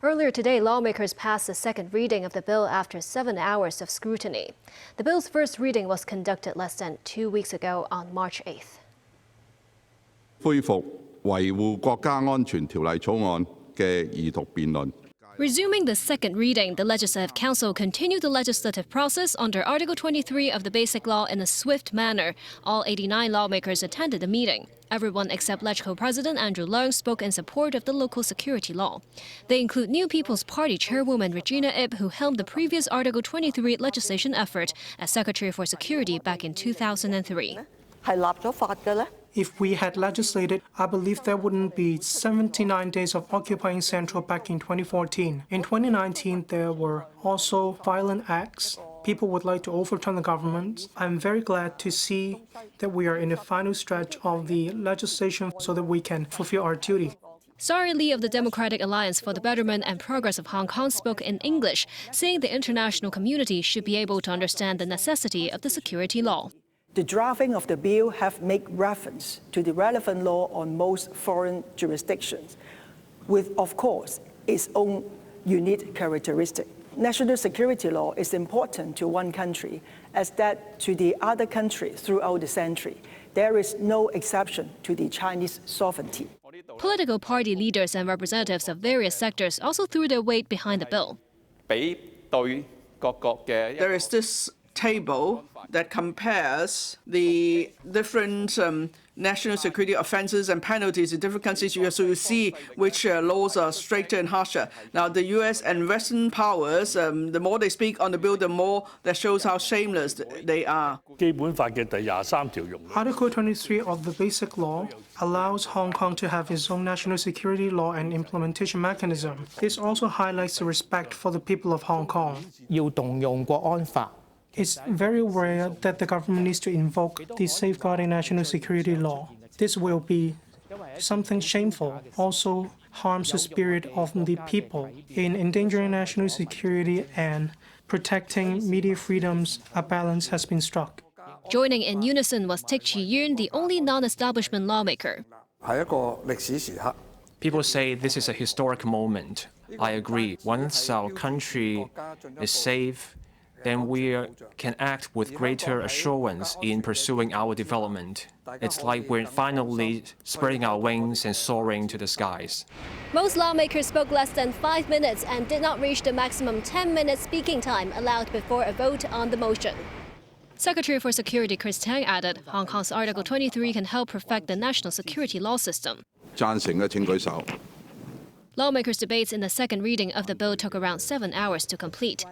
Earlier today, lawmakers passed the second reading of the bill after 7 hours of scrutiny. The bill's first reading was conducted less than 2 weeks ago on March 8th. 恢復維護國家安全條例草案嘅二讀辯論。 Resuming the second reading, the Legislative Council continued the legislative process under Article 23 of the Basic Law in a swift manner. All 89 lawmakers attended the meeting. Everyone except LegCo President Andrew Leung spoke in support of the local security law. They include New People's Party Chairwoman Regina Ip, who helmed the previous Article 23 legislation effort as Secretary for Security back in 2003. If we had legislated, I believe there wouldn't be 79 days of occupying Central back in 2014. In 2019, there were also violent acts. People would like to overturn the government. I'm very glad to see that we are in the final stretch of the legislation so that we can fulfill our duty. Sari Lee of the Democratic Alliance for the Betterment and Progress of Hong Kong spoke in English, saying the international community should be able to understand the necessity of the security law. The drafting of the bill have made reference to the relevant law on most foreign jurisdictions, with, of course, its own unique characteristic. National security law is important to one country as that to the other country throughout the century. There is no exception to the Chinese sovereignty. Political party leaders and representatives of various sectors also threw their weight behind the bill. There is this table that compares the different national security offenses and penalties in different countries, so you see which laws are stricter and harsher. Now, the U.S. and Western powers, the more they speak on the bill, the more that shows how shameless they are. Article 23 of the Basic Law allows Hong Kong to have its own national security law and implementation mechanism. This also highlights the respect for the people of Hong Kong. It's very rare that the government needs to invoke the safeguarding national security law. This will be something shameful, also harms the spirit of the people. In endangering national security and protecting media freedoms, a balance has been struck. Joining in unison was Tik Chi-yun, the only non-establishment lawmaker. People say this is a historic moment. I agree. Once our country is safe, then we can act with greater assurance in pursuing our development. It's like we're finally spreading our wings and soaring to the skies. Most lawmakers spoke less than 5 minutes and did not reach the maximum 10-minute speaking time allowed before a vote on the motion. Secretary for Security Chris Tang added, Hong Kong's Article 23 can help perfect the national security law system. 贊成嘅請舉手。 Lawmakers' debates in the second reading of the bill took around 7 hours to complete.